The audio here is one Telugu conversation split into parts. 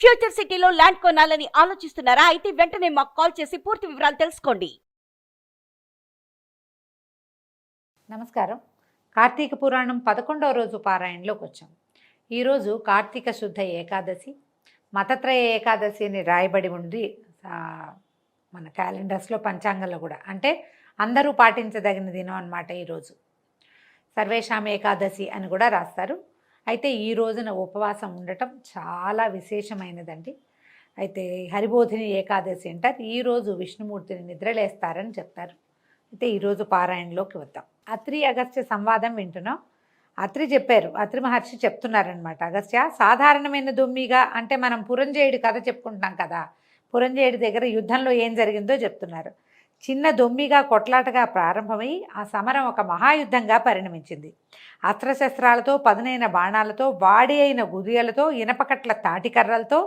ఫ్యూచర్ సిటీలో ల్యాండ్ కొనాలని ఆలోచిస్తున్నారా? అయితే వెంటనే మాకు కాల్ చేసి పూర్తి వివరాలు తెలుసుకోండి. నమస్కారం. కార్తీక పురాణం 11వ రోజు పారాయణలోకి వచ్చాం. ఈరోజు కార్తీక శుద్ధ ఏకాదశి, మతత్రయ ఏకాదశి అని రాయబడి ఉంది మన క్యాలెండర్స్లో, పంచాంగంలో కూడా. అంటే అందరూ పాటించదగిన దినం అన్నమాట. ఈరోజు సర్వేషాం ఏకాదశి అని కూడా రాస్తారు. అయితే ఈ రోజున ఉపవాసం ఉండటం చాలా విశేషమైనదండి. అయితే హరిబోధిని ఏకాదశి అంటారు. ఈరోజు విష్ణుమూర్తిని నిద్రలేస్తారని చెప్తారు. అయితే ఈరోజు పారాయణలోకి వద్దాం. అత్రి అగస్త్య సంవాదం వింటున్నాం. అత్రి చెప్పారు, అత్రి మహర్షి చెప్తున్నారనమాట. అగస్త్య, సాధారణమైన దొమ్మిగా అంటే మనం పురంజేయుడి కథ చెప్పుకుంటున్నాం కదా, పురంజేయుడి దగ్గర యుద్ధంలో ఏం జరిగిందో చెప్తున్నారు. చిన్న దొమ్మిగా కొట్లాటగా ప్రారంభమై ఆ సమరం ఒక మహాయుద్ధంగా పరిణమించింది. అస్త్రశస్త్రాలతో, పదునైన బాణాలతో, వాడి అయిన గుదియలతో, ఇనపకట్ల తాటికర్రలతో,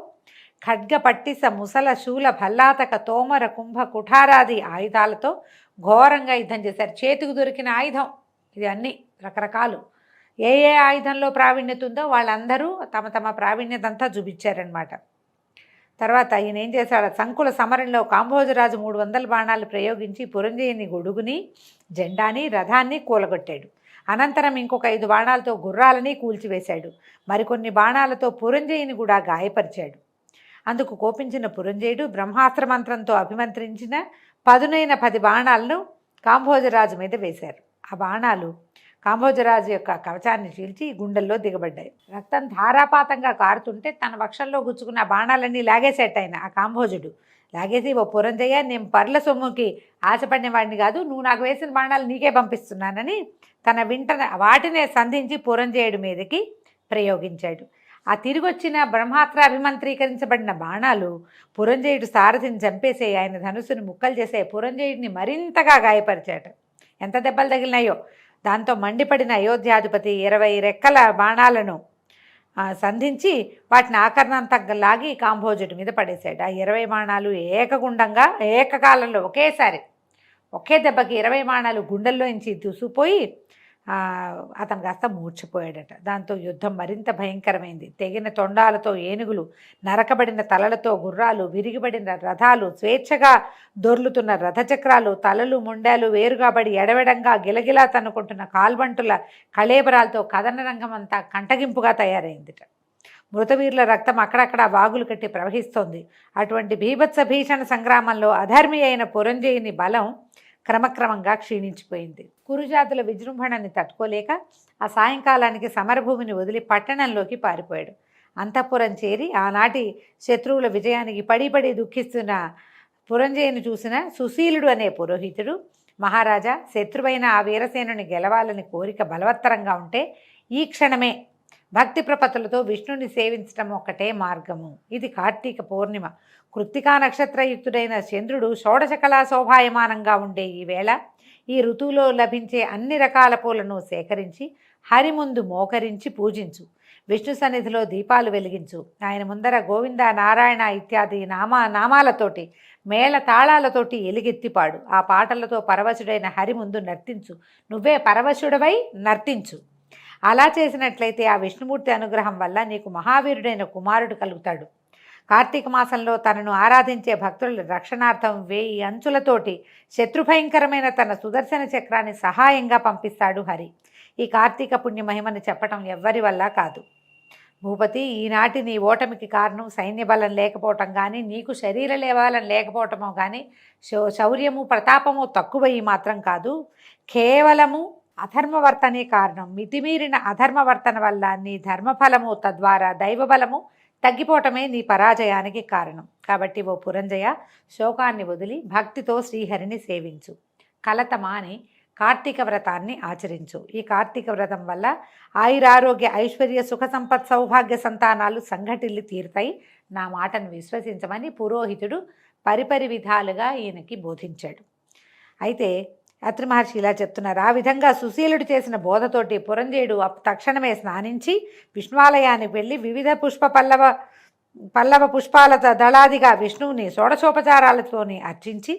ఖడ్గ పట్టిస ముసల శూల భల్లాతక తోమర కుంభ కుఠారాది ఆయుధాలతో ఘోరంగా యుద్ధం చేశారు. చేతికి దొరికిన ఆయుధం ఇది, అన్నీ రకరకాలు. ఏ ఏ ఆయుధంలో ప్రావీణ్యత ఉందో వాళ్ళందరూ తమ తమ ప్రావీణ్యత అంతా చూపించారనమాట. తర్వాత ఈయన ఏం చేశాడు, సంకుల సమరంలో కాంభోజరాజు 300 బాణాలు ప్రయోగించి పురంజయుని గొడుగుని, జెండాని, రథాన్ని కూలగొట్టాడు. అనంతరం ఇంకొక 5 బాణాలతో గుర్రాలని కూల్చివేశాడు. మరికొన్ని బాణాలతో పురంజయుని కూడా గాయపరిచాడు. అందుకు కోపించిన పురంజయుడు బ్రహ్మాస్త్ర మంత్రంతో అభిమంత్రించిన పదునైన 10 బాణాలను కాంభోజరాజు మీద వేశారు. ఆ బాణాలు కాంభోజరాజు యొక్క కవచాన్ని చీల్చి గుండెల్లో దిగబడ్డాయి. రక్తం ధారాపాతంగా కారుతుంటే తన వక్షంలో గుచ్చుకున్న బాణాలన్నీ లాగేసేట ఆయన. ఆ కాంభోజుడు లాగేసి, ఓ పురంజయ్య, నేను పర్ల సొమ్ముకి ఆశపడిన వాడిని కాదు, నువ్వు నాకు వేసిన బాణాలు నీకే పంపిస్తున్నానని తన వాటినే సంధించి పురంజయుడి మీదకి ప్రయోగించాడు. ఆ తిరిగొచ్చిన బ్రహ్మాస్త్ర అభిమంత్రీకరించబడిన బాణాలు పురంజయుడు సారథిని చంపేసే, ఆయన ధనుసుని ముక్కలు చేసే, పురంజయుడిని మరింతగా గాయపరిచాట. ఎంత దెబ్బలు తగిలినాయో! దాంతో మండిపడిన అయోధ్యాధిపతి 20 రెక్కల బాణాలను సంధించి వాటిని ఆకర్ణంతా లాగి కాంభోజుడి మీద పడేశాడు. ఆ 20 బాణాలు ఏకగుండంగా ఏకకాలంలో ఒకే దెబ్బకి 20 బాణాలు గుండెల్లోంచి దూసుకుపోయి అతను కాస్త మూర్చిపోయాడట. దాంతో యుద్ధం మరింత భయంకరమైంది. తెగిన తొండాలతో ఏనుగులు, నరకబడిన తలలతో గుర్రాలు, విరిగిబడిన రథాలు, స్వేచ్ఛగా దొర్లుతున్న రథచక్రాలు, తలలు ముండాలు వేరుగాబడి ఎడవెడంగా గిలగిలా తన్నుకుంటున్న కాల్బంటుల కళేబరాలతో కథన రంగం అంతా కంటగింపుగా తయారైందిట. మృతవీరుల రక్తం అక్కడక్కడ వాగులు కట్టి ప్రవహిస్తోంది. అటువంటి భీభత్స భీషణ సంగ్రామంలో అధర్మి అయిన పురంజయుని బలం క్రమక్రమంగా క్షీణించిపోయింది. కురుజాతుల విజృంభణని తట్టుకోలేక ఆ సాయంకాలానికి సమరభూమిని వదిలి పట్టణంలోకి పారిపోయాడు. అంతఃపురం చేరి ఆనాటి శత్రువుల విజయానికి పడి దుఃఖిస్తున్న పురంజయుని చూసిన సుశీలుడు అనే పురోహితుడు, మహారాజా, శత్రువైన ఆ వీరసేనుని గెలవాలని కోరిక బలవత్తరంగా ఉంటే ఈ క్షణమే భక్తి ప్రపత్తులతో విష్ణుని సేవించటం ఒక్కటే మార్గము. ఇది కార్తీక పూర్ణిమ. కృత్తికా నక్షత్రయుక్తుడైన చంద్రుడు షోడశకళా శోభాయమానంగా ఉండే ఈ వేళ ఈ ఋతువులో లభించే అన్ని రకాల పూలను సేకరించి హరి ముందు మోకరించి పూజించు. విష్ణు సన్నిధిలో దీపాలు వెలిగించు. ఆయన ముందర గోవింద, నారాయణ ఇత్యాది నామాలతోటి, మేళ తాళాలతోటి ఎలుగెత్తిపాడు. ఆ పాటలతో పరవశుడైన హరి ముందు నర్తించు. నువ్వే పరవశుడవై నర్తించు. అలా చేసినట్లయితే ఆ విష్ణుమూర్తి అనుగ్రహం వల్ల నీకు మహావీరుడైన కుమారుడు కలుగుతాడు. కార్తీక మాసంలో తనను ఆరాధించే భక్తుల రక్షణార్థం 1000 అంచులతోటి శత్రుభయంకరమైన తన సుదర్శన చక్రాన్ని సహాయంగా పంపిస్తాడు హరి. ఈ కార్తీక పుణ్య మహిమని చెప్పటం ఎవ్వరి వల్ల కాదు. భూపతి, ఈనాటి నీ ఓటమికి కారణం సైన్య బలం లేకపోవటం కానీ, నీకు శరీర లేవాలని లేకపోవటమో కానీ, శౌర్యము ప్రతాపము తక్కువయ్యి మాత్రం కాదు, కేవలము అధర్మవర్తనే కారణం. మితిమీరిన అధర్మవర్తన వల్ల నీ ధర్మఫలము, తద్వారా దైవబలము తగ్గిపోవటమే నీ పరాజయానికి కారణం. కాబట్టి ఓ పురంజయ, శోకాన్ని వదిలి భక్తితో శ్రీహరిని సేవించు. కలత మాని కార్తీక వ్రతాన్ని ఆచరించు. ఈ కార్తీక వ్రతం వల్ల ఆయురారోగ్య, ఐశ్వర్య, సుఖ సంపత్, సౌభాగ్య సంతానాలు సంఘటిల్లి తీరుతాయి. నా మాటను విశ్వసించమని పురోహితుడు పరిపరి విధాలుగా ఈయనకి బోధించాడు. అయితే అత్రి మహర్షి ఇలా చెప్తున్నారు. ఆ విధంగా సుశీలుడు చేసిన బోధతోటి పురంజయుడు తక్షణమే స్నానించి విష్ణువాలయానికి వెళ్ళి వివిధ పల్లవ పుష్పాల దళాదిగా విష్ణువుని షోడశోపచారాలతోని అర్చించి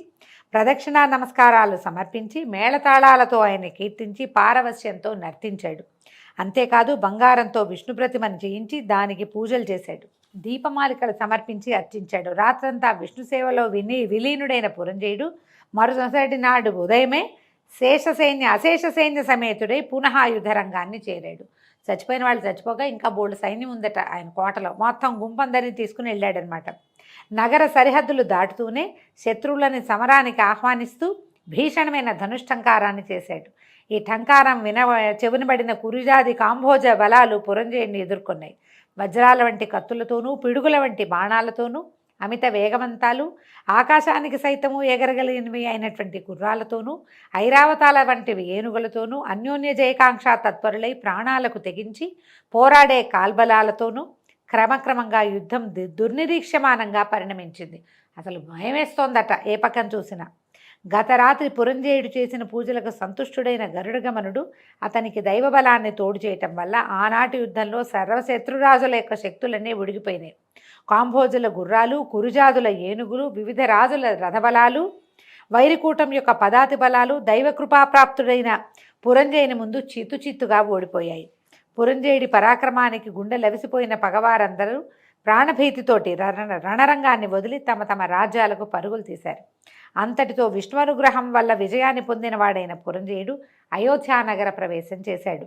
ప్రదక్షిణా నమస్కారాలు సమర్పించి మేళతాళాలతో ఆయన కీర్తించి పారవస్యంతో నర్తించాడు. అంతేకాదు బంగారంతో విష్ణు ప్రతిమను చేయించి దానికి పూజలు చేశాడు. దీపమాలికలు సమర్పించి అర్చించాడు. రాత్రంతా విష్ణు సేవలో విలీనుడైన పురంజయుడు మరుసటి నాడు ఉదయమే అశేష సైన్య సమేతుడై పునః యుద్ధరంగాన్ని చేరాడు. చచ్చిపోయిన వాళ్ళు చచ్చిపోగా ఇంకా బోల్డ్ సైన్యం ఉందట ఆయన కోటలో. మొత్తం గుంపందరిని తీసుకుని వెళ్ళాడనమాట. నగర సరిహద్దులు దాటుతూనే శత్రువులని సమరానికి ఆహ్వానిస్తూ భీషణమైన ధనుష్టంకారాన్ని చేశాడు. ఈ టంకారం చెవినబడిన కురుజాది కాంభోజ బలాలు పురంజయుడిని ఎదుర్కొన్నాయి. వజ్రాల వంటి కత్తులతోనూ పిడుగుల వంటి బాణాలతోనూ అమిత వేగవంతాలు ఆకాశానికి సైతము ఎగరగలిగినవి అయినటువంటి గుర్రాలతోనూ ఐరావతాల వంటివి ఏనుగులతోనూ అన్యోన్య జయకాంక్ష తత్పరులై ప్రాణాలకు తెగించి పోరాడే కాల్బలాలతోనూ క్రమక్రమంగా యుద్ధం దుర్నిరీక్షమానంగా పరిణమించింది. అసలు భయమేస్తోందట ఏ పక్కన చూసినా. గత రాత్రి పురంజయుడు చేసిన పూజలకు సంతుష్టుడైన గరుడగమనుడు అతనికి దైవబలాన్ని తోడు చేయటం వల్ల ఆనాటి యుద్ధంలో సర్వశత్రురాజుల యొక్క శక్తులన్నీ ఉడిగిపోయినాయి. కాంభోజుల గుర్రాలు, కురుజాదుల ఏనుగులు, వివిధ రాజుల రథబలాలు, వైరికూటం యొక్క పదాతి బలాలు దైవకృపాప్రాప్తుడైన పురంజయుని ముందు చిత్తుగా ఓడిపోయాయి. పురంజయుడి పరాక్రమానికి గుండె లవిసిపోయిన పగవారందరూ ప్రాణభీతితోటి రణరంగాన్ని వదిలి తమ తమ రాజ్యాలకు పరుగులు తీశారు. అంతటితో విష్ణువనుగ్రహం వల్ల విజయాన్ని పొందినవాడైన పురంజయుడు అయోధ్యానగర ప్రవేశం చేశాడు.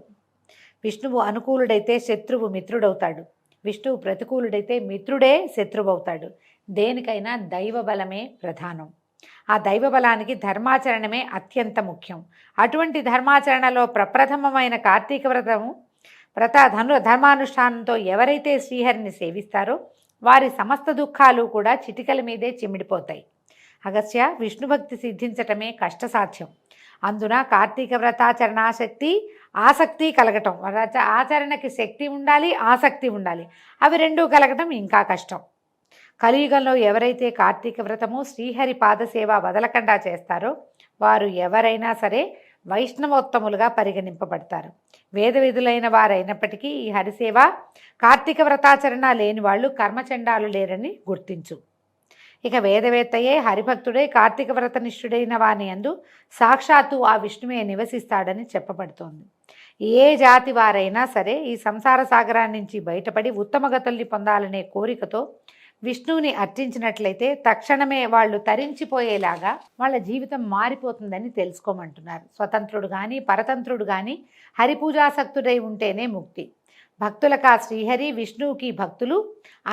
విష్ణువు అనుకూలుడైతే శత్రువు మిత్రుడవుతాడు. విష్ణువు ప్రతికూలుడైతే మిత్రుడే శత్రువవుతాడు. దేనికైనా దైవబలమే ప్రధానం. ఆ దైవబలానికి ధర్మాచరణమే అత్యంత ముఖ్యం. అటువంటి ధర్మాచరణలో ప్రప్రథమమైన కార్తీక వ్రతము ధర్మానుష్ఠానంతో ఎవరైతే శ్రీహరిని సేవిస్తారో వారి సమస్త దుఃఖాలు కూడా చిటికల మీదే చిమిడిపోతాయి. అగస్త్య, విష్ణుభక్తి సిద్ధించటమే కష్టసాధ్యం. అందున కార్తీక ఆసక్తి కలగటం. ఆచరణకి శక్తి ఉండాలి, ఆసక్తి ఉండాలి. అవి రెండూ కలగటం ఇంకా కష్టం. కలియుగంలో ఎవరైతే కార్తీక వ్రతము శ్రీహరి పాదసేవ వదలకుండా చేస్తారో వారు ఎవరైనా సరే వైష్ణవోత్తములుగా పరిగణింపబడతారు. వేద విధులైన వారైనప్పటికీ ఈ హరిసేవ కార్తీక వ్రతాచరణ లేని వాళ్ళు కర్మచండాలు లేరని గుర్తించు. ఇక వేదవేత్తయే హరిభక్తుడై కార్తీక వ్రతనిష్ఠుడైన వాని యందు సాక్షాత్తు ఆ విష్ణువే నివసిస్తాడని చెప్పబడుతోంది. ఏ జాతి వారైనా సరే ఈ సంసార సాగరాన్ని నుంచి బయటపడి ఉత్తమగతుల్ని పొందాలనే కోరికతో విష్ణువుని అర్చించినట్లయితే తక్షణమే వాళ్ళు తరించిపోయేలాగా వాళ్ళ జీవితం మారిపోతుందని తెలుసుకోమంటున్నారు. స్వతంత్రుడు కానీ పరతంత్రుడు కానీ హరిపూజాసక్తుడై ఉంటేనే ముక్తి. భక్తులకు ఆ శ్రీహరి విష్ణువుకి భక్తులు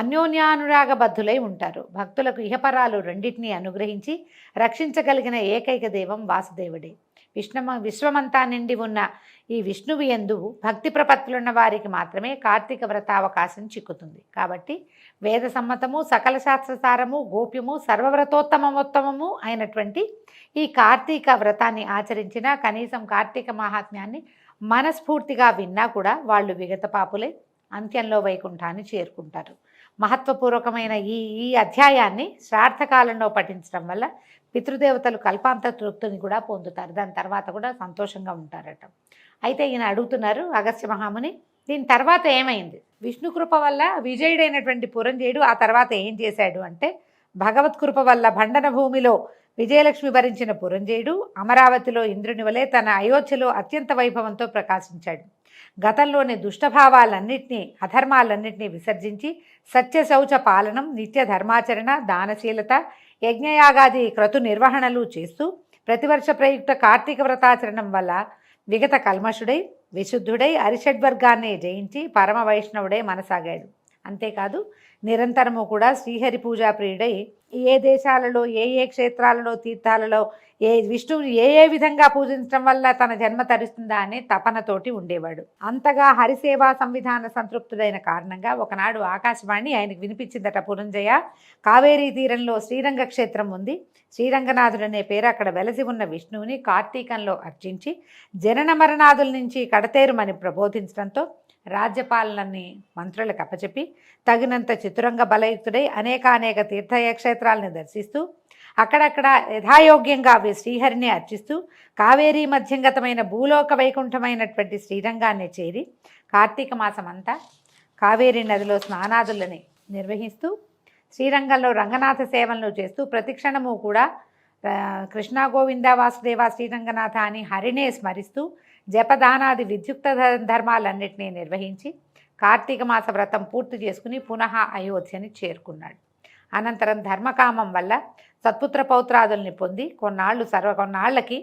అన్యోన్యానురాగబద్ధులై ఉంటారు. భక్తులకు ఇహపరాలు రెండింటినీ అనుగ్రహించి రక్షించగలిగిన ఏకైక దైవం వాసుదేవుడే. విశ్వమంతా నిండి ఉన్న ఈ విష్ణువు యందు భక్తి ప్రపత్తులున్న వారికి మాత్రమే కార్తీక వ్రతావకాశం చిక్కుతుంది. కాబట్టి వేద సమ్మతము, సకల శాస్త్రసారము, గోప్యము, సర్వవ్రతోత్తమోత్తమము అయినటువంటి ఈ కార్తీక వ్రతాన్ని ఆచరించినా కనీసం కార్తీక మహాత్మ్యాన్ని మనస్ఫూర్తిగా విన్నా కూడా వాళ్ళు విగత పాపులై అంత్యంలో వైకుంఠాన్ని చేరుకుంటారు. మహత్వపూర్వకమైన ఈ అధ్యాయాన్ని శ్రార్థకాలంలో పఠించడం వల్ల పితృదేవతలు కల్పాంత తృప్తిని కూడా పొందుతారు. దాని తర్వాత కూడా సంతోషంగా ఉంటారట. అయితే ఈయన అడుగుతున్నారు అగస్త్య మహాముని, దీని తర్వాత ఏమైంది? విష్ణు కృప వల్ల విజయుడైనటువంటి పురంజయుడు ఆ తర్వాత ఏం చేశాడు అంటే, భగవత్కృప వల్ల భండన భూమిలో విజయలక్ష్మి భరించిన పురంజయుడు అమరావతిలో ఇంద్రుని వలె తన అయోధ్యలో అత్యంత వైభవంతో ప్రకాశించాడు. గతంలోని దుష్టభావాలన్నింటినీ, అధర్మాలన్నింటినీ విసర్జించి సత్య శౌచ పాలనం, నిత్య ధర్మాచరణ, దానశీలత, యజ్ఞయాగాది క్రతు నిర్వహణలు చేస్తూ ప్రతివర్ష ప్రయుక్త కార్తీక వ్రతాచరణం వల్ల విగత కల్మషుడై విశుద్ధుడై అరిషడ్వర్గాన్ని జయించి పరమ వైష్ణవుడై మనసాగాడు. అంతేకాదు నిరంతరము కూడా శ్రీహరి పూజా ప్రియుడై ఏ దేశాలలో ఏ క్షేత్రాలలో తీర్థాలలో విష్ణువుని ఏ విధంగా పూజించడం వల్ల తన జన్మ తరుస్తుందా అనే తపనతోటి ఉండేవాడు. అంతగా హరిసేవా సంవిధాన సంతృప్తుడైన కారణంగా ఒకనాడు ఆకాశవాణి ఆయనకు వినిపించిందట, పురంజయ, కావేరీ తీరంలో శ్రీరంగ క్షేత్రం ఉంది. శ్రీరంగనాథుడనే పేరు అక్కడ వెలసి ఉన్న విష్ణువుని కార్తీకంలో అర్చించి జనన మరణాదుల నుంచి కడతేరుమని ప్రబోధించడంతో రాజ్యపాలనని మంత్రులకు అప్పచెప్పి తగినంత చతురంగ బలయుక్తుడై అనేక తీర్థక్షేత్రాలను దర్శిస్తూ అక్కడక్కడ యథాయోగ్యంగా శ్రీహరిని అర్చిస్తూ కావేరీ మధ్యంగతమైన భూలోక వైకుంఠమైనటువంటి శ్రీరంగాన్ని చేరి కార్తీక మాసం అంతా కావేరీ నదిలో స్నానాదులని నిర్వహిస్తూ శ్రీరంగంలో రంగనాథ సేవలను చేస్తూ ప్రతిక్షణము కూడా కృష్ణ గోవింద వాసుదేవ శ్రీరంగనాథ అని హరినే స్మరిస్తూ జపదానాది విద్యుక్త ధర్మాలన్నింటినీ నిర్వహించి కార్తీక మాస వ్రతం పూర్తి చేసుకుని పునః అయోధ్యని చేరుకున్నాడు. అనంతరం ధర్మకామం వల్ల సత్పుత్ర పౌత్రాదుల్ని పొంది కొన్నాళ్ళకి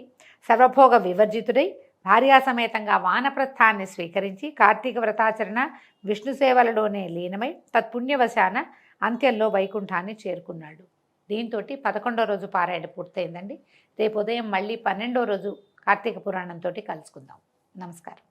సర్వభోగ వివర్జితుడై భార్యాసమేతంగా వానప్రస్థాన్ని స్వీకరించి కార్తీక వ్రతాచరణ విష్ణు సేవలలోనే లీనమై తత్పుణ్యవశాన అంత్యంలో వైకుంఠాన్ని చేరుకున్నాడు. దీంతో 11వ రోజు పారాయణ పూర్తయిందండి. రేపు ఉదయం మళ్ళీ 12వ రోజు కార్తీక పురాణంతో కలుసుకుందాం. నమస్కారం.